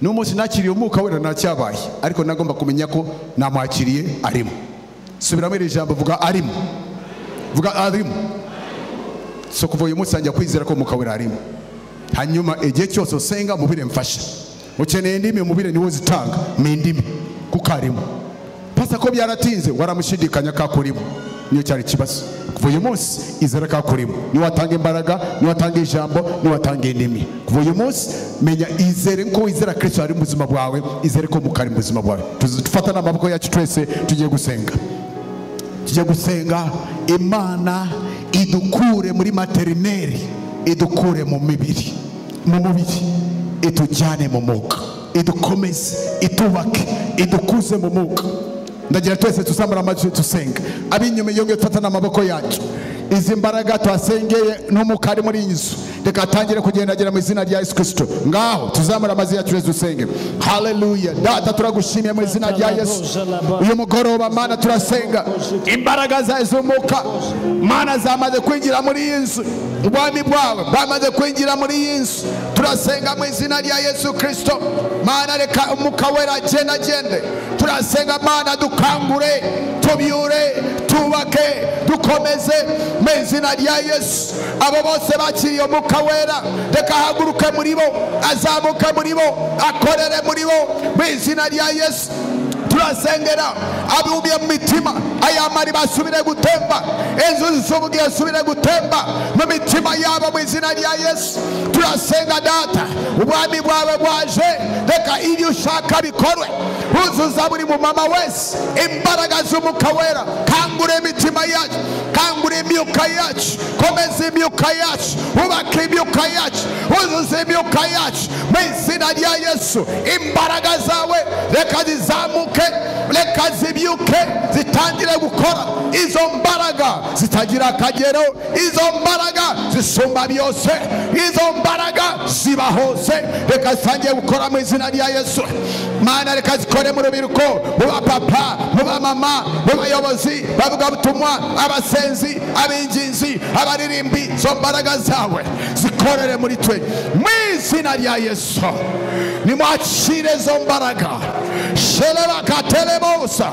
N'umunsi nakiriye umwuka wera ntacyabaye, ariko nagomba kumenya ko namwakiriye arimo. Subiramo iri jambo, vuga arimo. Vuga arimo. So kuva uyu munsi njya kwizera ko umwuka wera arimo. Hanyuma igihe cyose usenga mubire mfasha. Ukeneye indimi mubire niwe zitanga, mindimi kuko arimo. Pasa ko byaratinze waramushidikanya kakurimo. Niyo cyari kibazo. Kuva uyu munsi izera kakurimo. Ni watanga imbaraga, ni watanga ijambo, ni watanga indimi. Kuva uyu munsi menya izere ko wizera Kristo ari mu buzima bwawe, izere ko mukari mu buzima bwawe. Tufatana amaboko yacu twese tugiye gusenga. Tugiye gusenga Imana idukure muri materineri, idukure mu mibiri, mu mubiri, itujyane mu mwuka, idukomeze, itubake, idukuze mu mwuka. Ndagira twese tuzamura amajwi tusenga. Abinyume yongeye tufatana amaboko yacu. Izi mbaraga twasengeye n'umwuka ari muri inzu, reka atangire kugendagera mu izina rya Yesu Kristo. Ngaho tuzamura amazi yacu dusenge. Haleluya. Data turagushimiye mu izina rya Yesu. Uyu mugoroba Mana turasenga imbaraga za z'umwuka Mana zamaze kwinjira muri iyi nzu, ubwami bwawe bwamaze kwinjira muri iyi nzu. Turasenga mu izina rya Yesu Kristo. Mana reka umwuka wera agende. Turasenga Mana dukangure, tubyure, tubake, dukomeze mu izina rya Yesu. Abo bose bakiriye umwuka wera, reka haguruke muri bo, azamuke muri bo, akorere muri bo mu izina rya Yesu. Turasengera abubiye mu mitima, aya mari basubire gutemba, inzuzi z'ubugingo zisubire gutemba mu mitima yabo mu izina rya Yesu. Turasenga Data, ubwami bwawe bwaje, reka ibyo ushaka bikorwe. Uzuza buri mu mama wese imbaraga z'umwuka wera. Kangure imitima yacu, kangure imyuka yacu, komeza imyuka yacu, ubake imyuka yacu, uzuza imyuka yacu mu izina rya Yesu. Imbaraga zawe reka zizamuke, reka zibyuke, zitangire gukora. Izo mbaraga zitagira akagero, izo mbaraga zisumba byose, izo mbaraga ziba hose, reka zitangiye gukora mu izina rya Yesu. Mana reka zikore mu rubyiruko, mu bapapa, mu bamama, mu bayobozi, bavugabutumwa, abasenzi, abinginzi, abaririmbi. Izo mbaraga zawe zikorere muri twe mu izina rya Yesu. Nimwakire izo mbaraga. Sheleba katelebosa,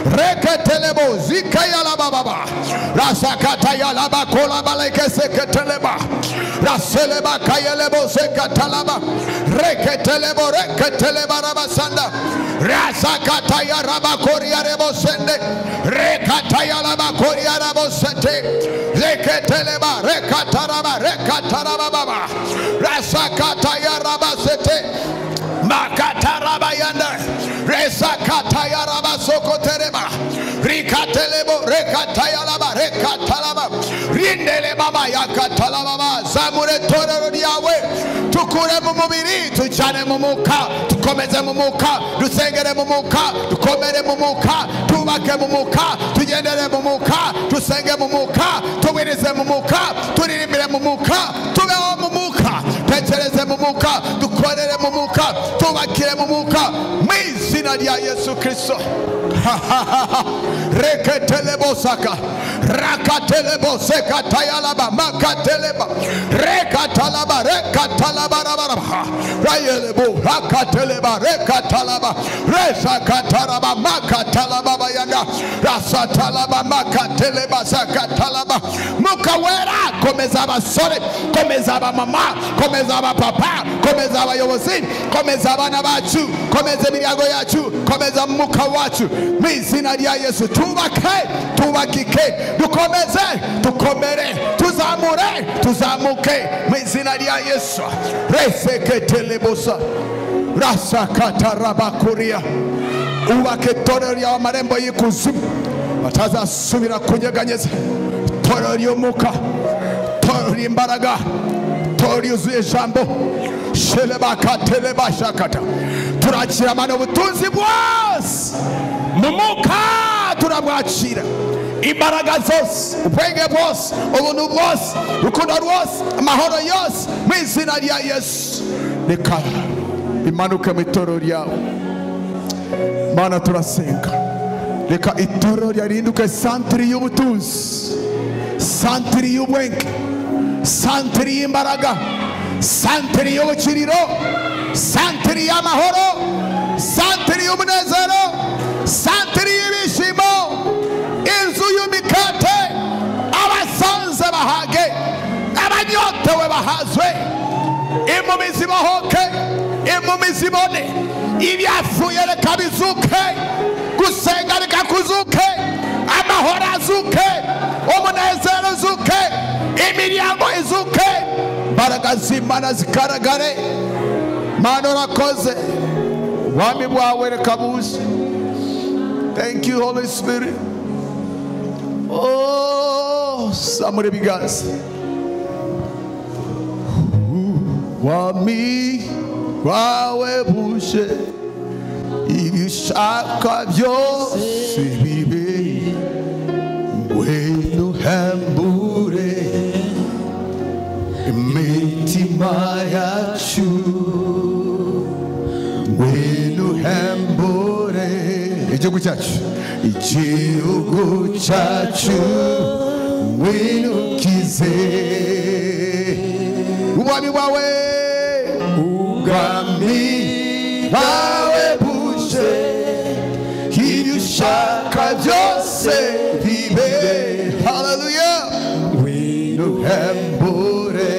reketelebo, zikayala baba, rasakata yala bakola baleke seketeleba, raseleba kayelebo sekatalaba, reketelebo reketeleba rabasanda, rasakata ya rabakori ya rebosende, rekata yala bakori ya rebosete, reketeleba rekataraba rekataraba baba, rasakata ya rabasete, makataraba yanda. Resakataya rabasokotereba, rikatelebo rekatayalaba rekatalaba, rindele baba yakatalaba. Zamure torero ryawe, tukure mu mubiri, tujane mu mwuka, tukomeze mu mwuka, dusengere mu mwuka, dukomere mu mwuka, tubake mu mwuka, tugendere mu mwuka, tusenge mu mwuka, tubirize mu mwuka, turirimbire mu mwuka, tubeho mu mwuka, tekereze mu mwuka, dukorere mu mwuka, tubakire mu mwuka mu izina rya Yesu Kristo. Reketelebo saka, rakatelebo seka tayalaba, makateleba, rekatalaba, rekatalaba rabaraba, rayelebo, rakateleba, rekatalaba, resakataraba, makatalaba bayanga, rasatalaba, makateleba, sakatalaba. Mwuka wera, komeza abasore, komeza abamama, komeza abapapa, komeza abayobozi, komeza abana bacu, komeza imiryango yacu, komeza mwuka wacu mu izina rya Yesu. Tubake, tubakike, dukomeze, dukomere, tuzamure, tuzamuke mu izina rya Yesu. Reseketelebosa, rasakatarabakuria, ubake torero rya amarembo y'ikuzimu batazasubira kunyeganyeza. Torero ry'umwuka, torero ry'imbaraga, torero ryuzuye ijambo. Shelebakatelebashakata. turakira mana ubutunzi bwose mu mwuka turabwakira imbaraga zose ubwenge bwose ubuntu bwose urukundo rwose amahoro yose mu izina rya Yesu reka imanuke mu itorero ryawe mana turasenga reka itorero ryahinduke santiri y'ubutunzi santiri y'ubwenge santiri y'imbaraga santiri y'ubukiriro santiri y'amahoro santiri y'umunezero santiri y'ibishimo inzu y'imikate abasanze bahage abanyotewe bahazwe impumi zibohoke impumi zibone ibyafuye reka bizuke gusenga reka kuzuke amahoro azuke umunezero uzuke imiryango izuke imbaraga z'Imana zikaragare mana urakoze ubwami bwawe reka buze. Thank you Holy Spirit. Oh samure ibiganza ubwami bwawe buje ibishaka byose bibe ngwino uhembure imitima yacu ngwino uhembure igihugu cyacu ngwino ukize ubwami bwawe buje ibyo ushaka byose bibe. Hallelujah. Ngwino uhembure.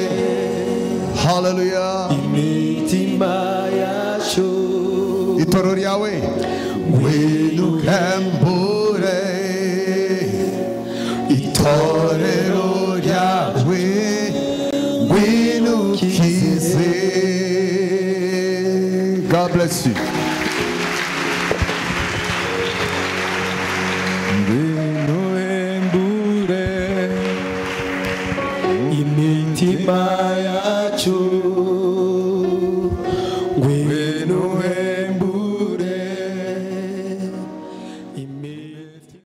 Hallelujah. Imitima yacu itorero ryawe ngwino uhembure itorero ryawe ngwino ukize. God bless you. Ngwino uhembure imitima yacu